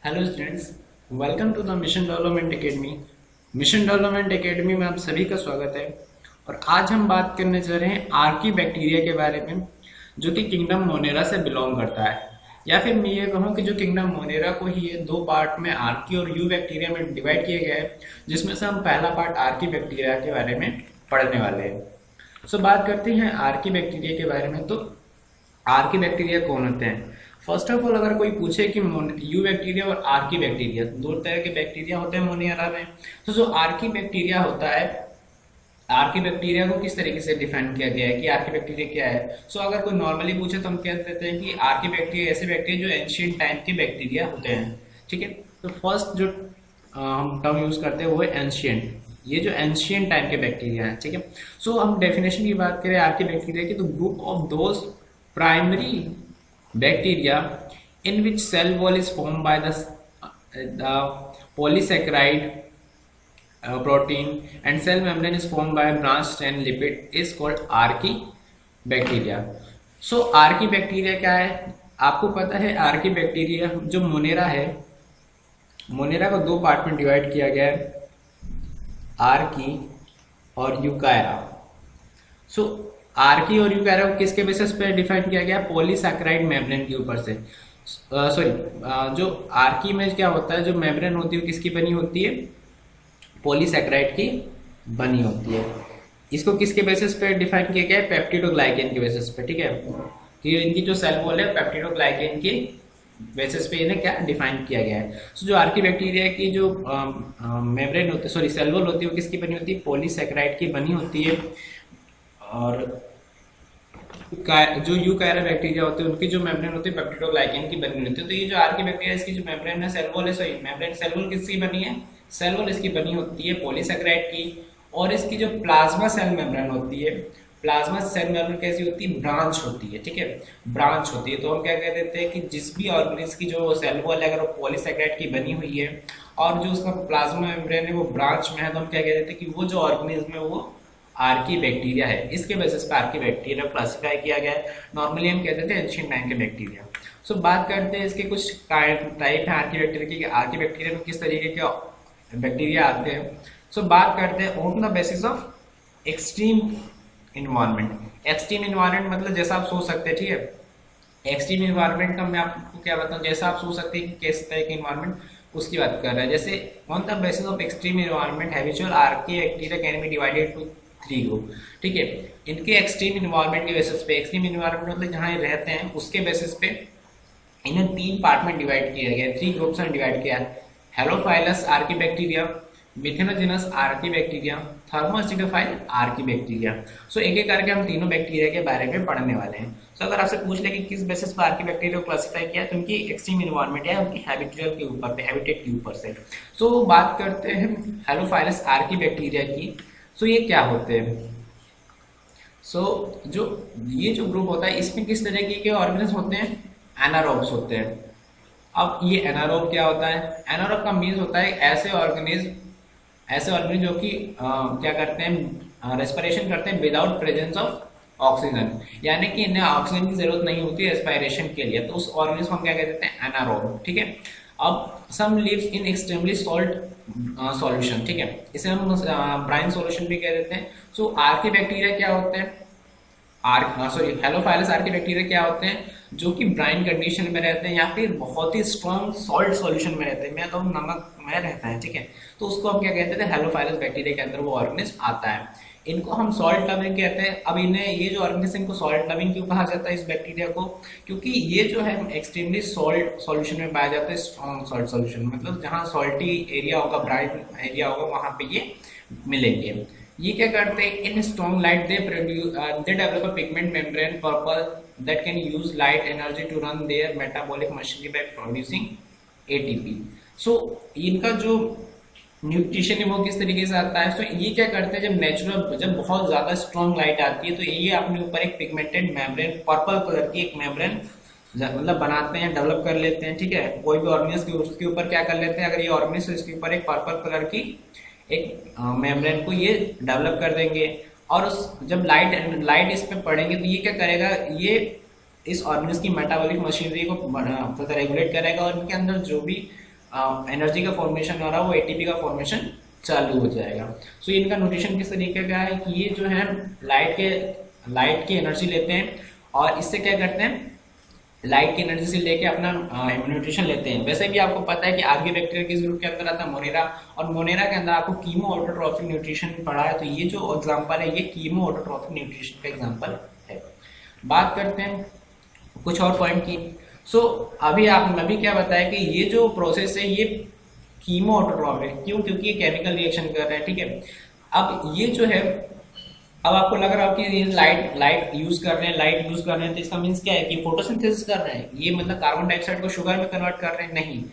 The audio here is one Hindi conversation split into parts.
Hello students, welcome to the Mission Development Academy. Mission Development Academy में आप सभी का स्वागत है। और आज हम बात करने जा रहे हैं आर्की बैक्टीरिया के बारे में, जो कि किंगडम मोनेरा से बिलोंग करता है। या फिर मैं ये कहूँ कि जो किंगडम मोनेरा को ही ये दो पार्ट में आर्की और यू बैक्टीरिया में डिवाइड किया गया है, जिसमें से हम पहला पार्ट आर्की बैक्टीरिया के बारे में पढ़ने वाले हैं। बात करते हैं आर्की बैक्टीरिया के बारे में। तो आर्की बैक्टीरिया कौन होते हैं? फर्स्ट ऑफ ऑल, अगर कोई पूछे कि यू बैक्टीरिया और आर्की बैक्टीरिया, दो तरह के बैक्टीरिया होते हैं मोनियरा में। तो जो आर्की बैक्टीरिया होता है, आर्की बैक्टीरिया को किस तरीके से डिफाइन किया गया है कि आर्की बैक्टीरिया क्या है? अगर कोई नॉर्मली पूछे तो हम कह देते हैं कि आर्की बैक्टीरिया ऐसे बैक्टीरिया जो एंशियंट टाइम के बैक्टीरिया होते हैं। ठीक है, तो फर्स्ट जो हम टर्म यूज करते हैं वो है एंशियंट। ये जो एंशियंट टाइम के बैक्टीरिया है, ठीक है। हम डेफिनेशन की बात करें आर्की बैक्टीरिया की, तो group of those primary bacteria in which cell wall is formed by the polysaccharide protein and cell membrane is formed by branched chain lipid is called archibacteria. Archibacteria क्या है? आपको पता है आर्की बैक्टीरिया जो मोनेरा है, मोनेरा को दो पार्ट में डिवाइड किया गया है, आर्की और यूकायरा। आर्की और यूकैरिया को किसके बेसिस पे डिफाइन किया गया? पॉलीसैकेराइड मेम्ब्रेन के ऊपर से। जो आर्की में क्या होता है, जो मेम्ब्रेन होती है किसकी बनी होती है? पॉलीसैकेराइड की बनी होती है। इसको किसके बेसिस पे डिफाइन किया गया है? पेप्टिडोग्लाइकेन के बेसिस पे। ठीक है, कि इनकी जो सेल वॉल है पेप्टिडोग्लाइकेन की बेसिस पे इन्हें क्या डिफाइन किया गया है। जो आर्की बैक्टीरिया की जो मेम्ब्रेन होती है, सेल वॉल होती है, वो किसकी बनी होती है? पॉलीसैकेराइड की बनी होती है। और जो यूकैरिया बैक्टीरिया होते हैं उनकी जो मेम्ब्रेन होती है पेप्टिडोग्लाइकेन की बनी होती है। तो ये जो आर्की बैक्टीरिया, इसकी जो मेम्ब्रेन है, सेल वॉल है, सॉरी मेम्ब्रेन सेल वॉल किसकी बनी है? सेल वॉल इसकी बनी होती है पॉलीसैकेराइड की। और इसकी जो प्लाज्मा सेल मेम्ब्रेन होती है, प्लाज्मा सेल मेम्ब्रेन कैसी होती है? ब्रांच होती है। ठीक है, ब्रांच होती है। तो हम क्या कह देते हैं कि जिस भी ऑर्गेनिज्म की जो सेल वॉल है अगर वो पॉलीसैकेराइड की बनी हुई है और जो उसका प्लाज्मा मेम्ब्रेन है वो ब्रांच में है, तो हम क्या कह देते हैं कि वो जो ऑर्गेनिज्म है वो आर्की बैक्टीरिया है। इसके बेसिस पे आर्की बैक्टीरिया क्लासिफाई किया गया है। नॉर्मली हम कहते थे एंशिएंट टाइम के बैक्टीरिया। बात करते हैं इसके कुछ टाइप है आर्की बैक्टीरिया की। आर्की बैक्टीरिया में किस तरीके के बैक्टीरिया आते हैं? बात करते हैं on the basis of extreme environment. Extreme environment मतलब जैसा आप सोच सकते हैं, ठीक है। एक्सट्रीम इन्वायरमेंट का मैं आपको क्या बताऊं, जैसा आप सोच सकते हैं कि किस तरह के इन्वायरमेंट उसकी बात कर रहे हैं। जैसे on the basis of extreme environment habitual archaebacteria can be divided to 3 group. ठीक है, इनके एक्सट्रीम इन्वायरमेंट के बेसिस पे, एक्सट्रीम इन्वायरमेंट मतलब जहाँ ये रहते हैं उसके बेसिस पे इन्हें 3 पार्ट में डिवाइड किया गया है, 3 ग्रुप्स में डिवाइड किया है। Halophiles archaebacteria, methanogens archaebacteria, thermoacidophile archaebacteria. एक एक करके हम तीनों बैक्टीरिया के बारे में पढ़ने वाले हैं। अगर आपसे पूछ ले कि किस बेसिस पर आर्की बैक्टीरिया को क्लासिफाई किया, तो उनकी एक्सट्रीम इन्वायरमेंट है, उनकी हैबिचुअल के ऊपर पे, हैबिटेट के ऊपर से। बात करते हैं हेलोफाइलस आर्की बैक्टीरिया की। ये क्या होते हैं? जो ये जो ग्रुप होता है इसमें किस तरीके के ऑर्गेनिज्म होते हैं? एनारोब्स होते हैं। अब ये एनारोब क्या होता है? एनारोब का मीन्स होता है ऐसे ऑर्गेनिज्म जो कि क्या करते हैं? रेस्पिरेशन करते हैं विदाउट प्रेजेंस ऑफ ऑक्सीजन, यानी कि इन्हें ऑक्सीजन की जरूरत नहीं होती रेस्पिरेशन के लिए। तो उस ऑर्गेनिज्म हम क्या कह देते हैं? एनारोब। ठीक है। अब some lives in extremely salt solution. ठीक है, इसे हम ब्राइन सॉल्यूशन भी कह देते हैं। आर्की बैक्टीरिया क्या होते हैं? हेलोफाइलस आर्की बैक्टीरिया क्या होते हैं? जो कि ब्राइन कंडीशन में रहते हैं या फिर बहुत ही स्ट्रॉन्ग सॉल्ट सॉल्यूशन में रहते हैं, मैं तो नमक में रहता है। ठीक है, तो उसको हम क्या कहते हैं? हेलोफाइलस बैक्टीरिया के अंदर वो ऑर्गेनिज्म आता है। इनको हम सॉल्ट लविंग कहते हैं। अब इन्हें, ये जो ऑर्गेनिज्म, इनको सॉल्ट लविंग क्यों कहा जाता है इस बैक्टीरिया को? क्योंकि ये जो है एक्सट्रीमली सॉल्ट सॉल्यूशन में पाया जाता है, स्ट्रॉन्ग सॉल्ट सॉल्यूशन, मतलब जहाँ सॉल्टी एरिया होगा, ब्राइन एरिया होगा, वहां पे ये मिलेंगे। ये क्या करते हैं? In strong light they develop a pigment membrane purple that can use light energy to run their metabolic machinery by producing ATP. इनका जो न्यूट्रिशन है वो किस तरीके से आता है? ये क्या करते हैं, जब बहुत ज्यादा स्ट्रॉन्ग लाइट आती है तो ये अपने ऊपर एक पिगमेंटेड मेम्ब्रेन, पर्पल कलर की एक मेम्ब्रेन मतलब बनाते हैं, डेवलप कर लेते हैं। ठीक है, कोई भी ऑर्गेनिज्म उसके ऊपर क्या कर लेते हैं? अगर ये ऑर्गेनिज्म इसके ऊपर एक पर्पल कलर की एक मेम्ब्रेन को ये डेवलप कर देंगे। और जब लाइट इस पे पड़ेंगे तो ये क्या करेगा? ये इस ऑर्गेनिज्म की मेटाबॉलिक मशीनरी को रेगुलेट करेगा और इनके अंदर जो भी एनर्जी का फॉर्मेशन हो रहा है वो एटीपी का फॉर्मेशन चालू हो जाएगा। सो इनका न्यूट्रिशन किस तरीके का है कि ये जो है लाइट की एनर्जी लेते हैं और इससे क्या करते हैं, लाइट की एनर्जी से लेके अपना न्यूट्रिशन लेते हैं। वैसे भी आपको पता है कि आर्की बैक्टीरिया किस ग्रुप के अंदर आता है, मोनेरा, और मोनेरा के अंदर आपको कीमो ऑटोट्रॉफिक न्यूट्रिशन पढ़ा है, तो ये जो एग्जांपल है ये कीमो ऑटोट्रॉफिक न्यूट्रिशन का एग्जांपल है। बात करते हैं कुछ और पॉइंट की। सो अभी आपने अभी क्या बताया कि ये जो प्रोसेस है ये कीमो ऑटोट्रॉफिक है, क्यों? क्योंकि ये केमिकल रिएक्शन कर रहे हैं, ठीक है। अब ये जो है, अब आपको लग रहा है कि लाइट यूज कर रहे हैं, तो इसका मीन्स क्या है कि फोटोसिंथेसिस कर रहे हैं, ये मतलब कार्बन डाइऑक्साइड को शुगर में कन्वर्ट कर रहे हैं? नहीं,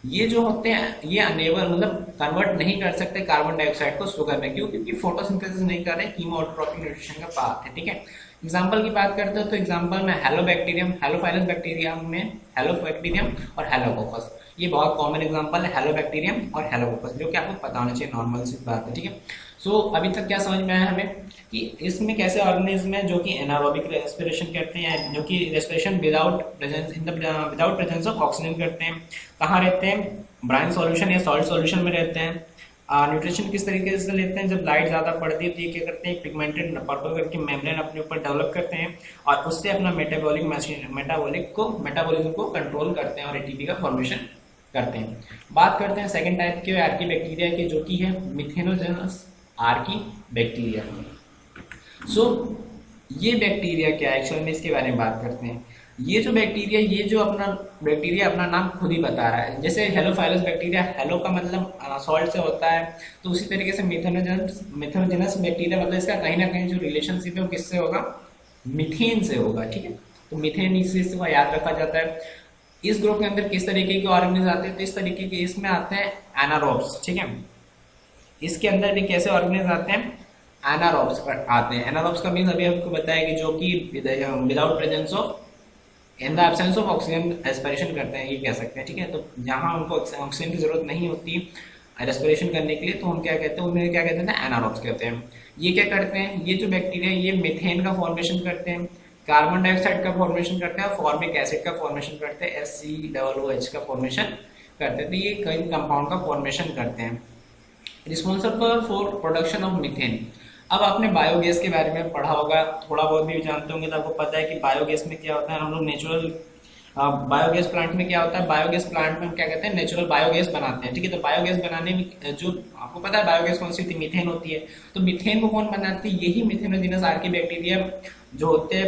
ये जो होते हैं ये अनेबल मतलब कन्वर्ट नहीं कर सकते कार्बन डाइऑक्साइड को शुगर में, क्यों? क्योंकि फोटोसिंथेसिस नहीं कर रहे हैं, कीमो ऑटोट्रॉफिक न्यूट्रिशन का पाथ है, ठीक है। एग्जाम्पल की बात करते हो तो एग्जाम्पल में हेलोबैक्टीरियम, हेलोफाइलस बैक्टीरियम में हेलोबैक्टीरियम और हेलोकोकस, ये बहुत कॉमन एग्जांपल है, हेलोबैक्टीरियम और हेलोकोकस, जो कि आपको पता होना चाहिए, नॉर्मल सी बात है, ठीक है। सो अभी तक क्या समझ में आया हमें कि इसमें कैसे ऑर्गेनिज्म है जो कि एनारोबिक रेस्पिरेशन करते हैं, जो कि respiration without presence of oxygen करते हैं। कहाँ रहते हैं? ब्राइन सॉल्यूशन या सॉल्ट सॉल्यूशन में रहते हैं। न्यूट्रिशन किस तरीके से लेते हैं? जब लाइट ज़्यादा पड़ती है तो ये क्या करते हैं, पिगमेंटेड पर्पल करके मेम्ब्रेन अपने ऊपर डेवलप करते हैं और उससे अपना मेटाबॉलिज्म को कंट्रोल करते हैं और एटीपी का फॉर्मेशन करते हैं। बात करते हैं सेकंड टाइप के आर्की बैक्टीरिया की, जो कि है मिथेनोजेनस आर्की बैक्टीरिया। सो ये बैक्टीरिया क्या है एक्चुअल में, इसके बारे में बात करते हैं। ये जो बैक्टीरिया, ये जो अपना बैक्टीरिया अपना नाम खुद ही बता रहा है, जैसे हेलोफाइलस बैक्टीरिया, हेलो का मतलब सॉल्ट से होता है, तो उसी तरीके से मिथेनोजेनस बैक्टीरिया मतलब इसका कहीं ना कहीं जो रिलेशनशिप है वो किससे होगा? मीथेन से होगा, ठीक है। तो मीथेन इससे याद रखा जाता है। इस ग्रुप के अंदर किस तरीके के ऑर्गेनिज्म आते हैं? तो इस तरीके के इसमें आते हैं एनारोब्स, ठीक है। इसके अंदर भी कैसे ऑर्गेनिज्म आते हैं? एनारोब्स आते हैं। एनारोब्स का मीन अभी आपको बताया कि जो कि without presence of, in the absence of oxygen respiration करते हैं, ये कह सकते हैं, ठीक है। तो जहाँ उनको ऑक्सीजन की जरूरत नहीं होती रेस्पिरेशन करने के लिए, तो हम क्या कहते हैं, उन्हें क्या कहते हैं? एनारोब्स कहते हैं। ये क्या करते हैं? ये जो बैक्टीरिया ये मीथेन का फॉर्मेशन करते हैं, कार्बन डाइऑक्साइड का फॉर्मेशन करते हैं, फॉर्मिक एसिड का फॉर्मेशन करते हैं, SCOOH का फॉर्मेशन करते हैं। तो ये कई कंपाउंड का फॉर्मेशन करते हैं, responsible for production of methane. अब आपने बायोगैस के बारे में पढ़ा होगा, थोड़ा बहुत भी जानते होंगे, तो आपको पता है कि बायोगैस में क्या होता है। हम लोग नेचुरल बायोगैस प्लांट में क्या होता है, बायोगैस प्लांट में हम क्या कहते हैं, नेचुरल बायोगैस बनाते हैं, ठीक है। तो बायोगैस बनाने में जो आपको पता है बायोगैस कौन सी होती है? मीथेन होती है। तो मीथेन को कौन बनाती है? यही मिथेनोजेनस आर्की बैक्टीरिया जो होते हैं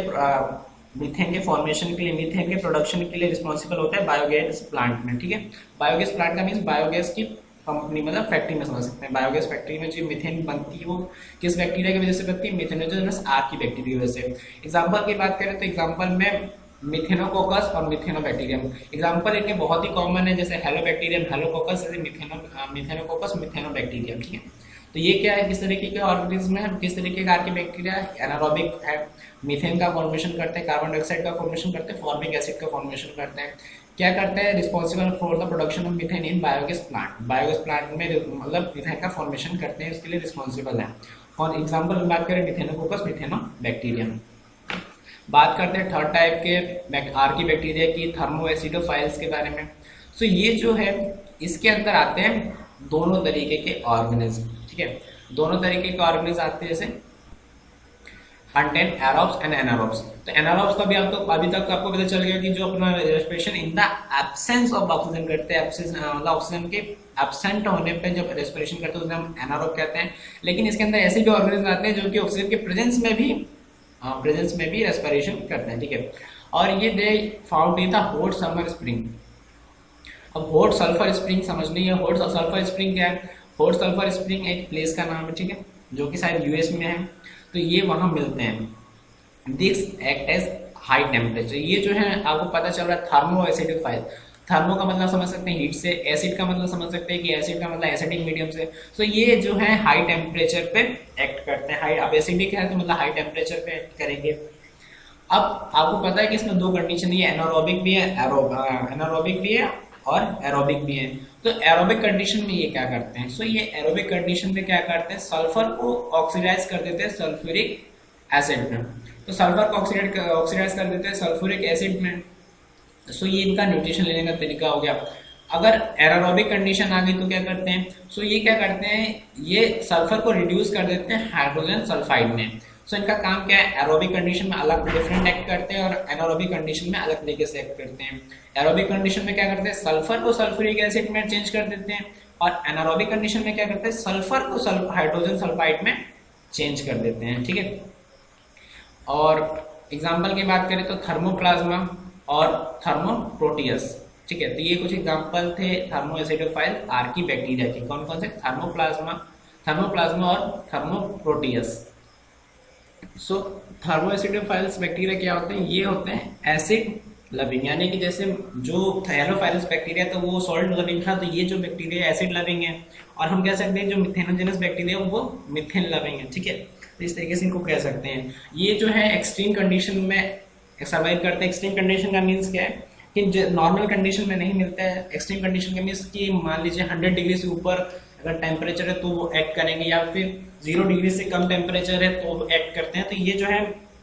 मीथेन के फॉर्मेशन के लिए, मीथेन के प्रोडक्शन के लिए रिस्पॉन्सिबल होता है बायोगैस प्लांट में, ठीक है। बायोगैस प्लांट का मीन्स बायोगैस की कंपनी, मतलब फैक्ट्री में समझ सकते हैं। बायोगैस फैक्ट्री में जो मीथेन बनती है वो किस बैक्टीरिया की वजह से बनती है? मिथेनोजेनस आर्की बैक्टीरिया की वजह से। एग्जांपल की बात करें तो एग्जांपल में मिथेनोकोकस और मिथेनोबैक्टीरियम, एग्जांपल इनके बहुत ही कॉमन है, जैसे हेलोबैक्टीरियम, हेलोकोकस, जैसे मिथेनोकोकस, मिथेनोबैक्टीरियम, ठीक है। तो ये क्या है, किस तरीके के ऑर्गेनिज्म है, किस तरीके का आर्की बैक्टीरिया? एनारोबिक है, मीथेन का फॉर्मेशन करते हैं, कार्बन डाइऑक्साइड का फॉर्मेशन करते हैं, फॉर्मिक एसिड का फॉर्मेशन करते हैं। क्या करते हैं? Responsible for the production of methane in biogas plant. Biogas plant में मतलब मीथेन का फॉर्मेशन करते हैं, उसके लिए रिस्पॉन्सिबल है। और एग्जाम्पल में बात करें मिथेनोकोकस, मिथेनोबैक्टीरियम। बात करते हैं थर्ड टाइप के आर्की बैक्टीरिया की, थर्मो एसिडोफाइल्स के बारे में। सो ये जो है इसके अंदर आते हैं दोनों तरीके के ऑर्गेनिज्म, ठीक है। दोनों तरीके के ऑर्गेनिज्म आते हैं, जैसे कंटेन एरोब्स एंड एनारोब्स। तो एनारोब्स का भी आपको अभी तक आपको पता चल गया कि जो अपना respiration in the absence of oxygen करते हैं, मतलब ऑक्सीजन के एब्सेंट होने पे जब रेस्पिरेशन करते हैं उसे हम एनारोब कहते हैं। लेकिन इसके अंदर ऐसे भी ऑर्गेनिज्म आते हैं जो कि ऑक्सीजन के प्रेजेंस में भी रेस्पिरेशन करते हैं, ठीक है। और ये they found in the hot summer spring. अब हॉट सल्फर स्प्रिंग समझनी है। हॉट सल्फर स्प्रिंग क्या है? हॉट सल्फर स्प्रिंग एक प्लेस का नाम है, ठीक है, जो कि शायद यूएस में है। तो ये वहां मिलते हैं। This act as high temperature. ये जो है आपको पता चल रहा है थर्मो एसिडिफाइड। थर्मो का मतलब समझ सकते हैं हीट से, एसिड का मतलब समझ सकते हैं कि एसिड का मतलब एसिडिक मीडियम से। सो ये जो है हाई टेम्परेचर पे एक्ट करते हैं। हाई, अब एसिडिक है तो मतलब हाई टेम्परेचर पे एक्ट करेंगे। अब आपको पता है कि इसमें दो कंडीशन है, एनारोबिक भी है, एनारोबिक भी है और एरोबिक भी है। तो एरोबिक कंडीशन में ये क्या करते हैं? सो ये एरोबिक कंडीशन में क्या करते हैं, सल्फर को ऑक्सीडाइज कर देते हैं सल्फ्यूरिक एसिड में। तो सल्फर को ऑक्सीडाइज कर देते हैं सल्फ्यूरिक एसिड में। सो ये इनका न्यूट्रिशन लेने का तरीका हो गया। अगर एनारोबिक कंडीशन आ गई तो क्या करते हैं, सो ये क्या करते हैं, ये सल्फर को रिड्यूस कर देते हैं हाइड्रोजन सल्फाइड में। सो इनका काम क्या है, एरोबिक कंडीशन में अलग डिफरेंट एक्ट करते हैं और एनारोबिक कंडीशन में अलग तरीके से एक्ट करते हैं। एरोबिक कंडीशन में क्या करते हैं, सल्फर को सल्फ्यूरिक एसिड में चेंज कर देते हैं, और एनारोबिक कंडीशन में क्या करते हैं, सल्फर को हाइड्रोजन सल्फाइड में चेंज कर देते हैं। ठीक है, और एग्जाम्पल की बात करें तो थर्मोप्लाज्मा और थर्मोप्रोटियस। ठीक है, तो ये कुछ एग्जाम्पल थे थर्मो एसिडोफाइल आर्की बैक्टीरिया के। कौन कौन से, थर्मोप्लाज्मा और थर्मोप्रोटियस। सो थर्मो एसिडोफाइल्स बैक्टीरिया क्या होते हैं, ये होते हैं एसिड लविंग, यानी कि जैसे जो हेलोफाइलस बैक्टीरिया था वो सॉल्ट लविंग था, तो ये जो बैक्टीरिया एसिड लविंग है। और हम कह सकते हैं जो मिथेनोजेनस बैक्टीरिया वो मिथेन लविंग है। ठीक है, तो इस तरीके से इनको कह सकते हैं। ये जो है एक्सट्रीम कंडीशन में सर्वाइव करते हैं। एक्सट्रीम कंडीशन का मीन्स क्या है कि नॉर्मल कंडीशन में नहीं मिलता है। एक्सट्रीम कंडीशन का मीन्स कि मान लीजिए 100 डिग्री से ऊपर अगर टेम्परेचर है तो वो एक्ट करेंगे, या फिर 0 डिग्री से कम टेम्परेचर है तो एक्ट करते हैं। तो ये जो है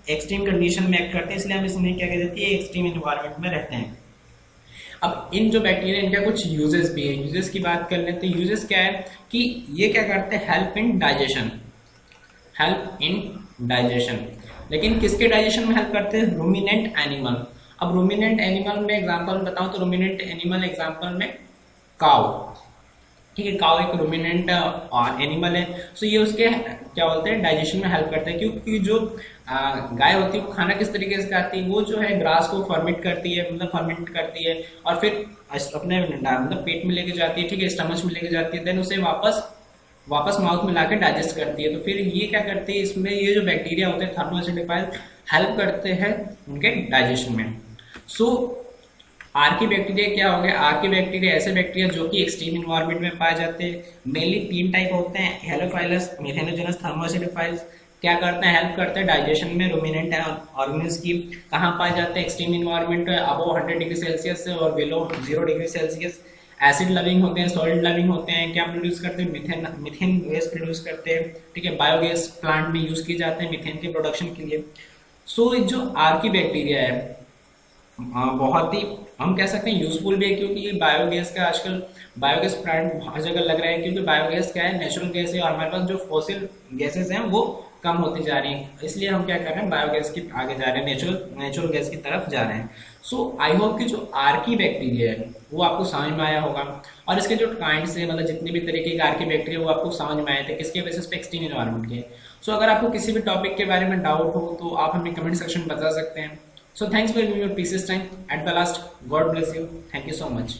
एक्सट्रीम कंडीशन में एक्ट करते हैं, इसलिए हम इसमें क्या कह देते हैं, एक्सट्रीम एनवायरनमेंट में रहते हैं। अब इन जो बैक्टीरिया इनका कुछ यूजेस भी है। यूजेस की बात कर लेते हैं। यूजेस क्या है कि ये क्या करते हैं, हेल्प इन डाइजेशन, लेकिन किसके डाइजेशन में हेल्प करते हैं, रूमिनेंट एनिमल। अब रूमिनेंट एनिमल में एग्जांपल बताऊं तो रूमिनेंट एनिमल एग्जांपल में काउ। ठीक है, काउ एक रूमिनेंट एनिमल है। सो ये उसके क्या बोलते हैं, डाइजेशन में हेल्प करते हैं, क्योंकि जो गाय होती है वो खाना किस तरीके से खाती है, वो जो है ग्रास को फर्मेंट करती है, मतलब फर्मेंट करती है और फिर अपने मतलब पेट में लेके जाती है। ठीक है, स्टमच में लेके जाती है, देन उसे वापस माउथ में लाके डाइजेस्ट करती है। तो फिर ये क्या करती है, इसमें ये जो बैक्टीरिया होते हैं थर्मो एसिडोफाइल हेल्प करते हैं उनके डाइजेशन में। सो आर्की बैक्टीरिया क्या हो गया, आर्की बैक्टीरिया ऐसे बैक्टीरिया जो कि एक्सट्रीम इन्वायरमेंट में पाए जाते हैं। मेनली 3 टाइप होते हैं, हेलोफाइलस, मिथेनोजेनस, थर्मो एसिडोफाइल्स। क्या करते हैं, हेल्प करते हैं डाइजेशन में। रूमिनेंट ऑर्गेनिज्म की कहाँ पाए जाते हैं, extreme environment above 100 degree Celsius से और below 0 degree Celsius. Acid loving होते हैं, सॉल्ट लविंग होते हैं। क्या प्रोड्यूस करते हैं, मिथेन गैस प्रोड्यूस करते हैं। ठीक है, बायोगैस प्लांट में यूज किए जाते हैं मिथेन के प्रोडक्शन के लिए। सो जो आर्की बैक्टीरिया है बहुत ही हम कह सकते हैं यूजफुल भी है, क्योंकि ये बायोगैस का आजकल बायोगैस प्लांट हर जगह लग रहा है, क्योंकि बायोगैस क्या है, नेचुरल गैस है और हमारे पास जो फॉसिल गैसेस हैं वो कम होती जा रही हैं। इसलिए हम क्या कर रहे हैं, बायोगैस की आगे जा रहे हैं, नेचुरल गैस की तरफ जा रहे हैं। सो आई होप कि जो आर्की बैक्टीरिया है वो आपको समझ में आया होगा, और इसके जो काइंड्स है, मतलब जितने भी तरीके के आर्की बैक्टीरिया वो आपको समझ में आए थे किसके बेसिस पे, एक्सट्रीम एनवायरनमेंट के। सो अगर आपको किसी भी टॉपिक के बारे में डाउट हो तो आप हमें कमेंट सेक्शन में बता सकते हैं। So thanks for giving your precious time. At the last, God bless you. Thank you so much.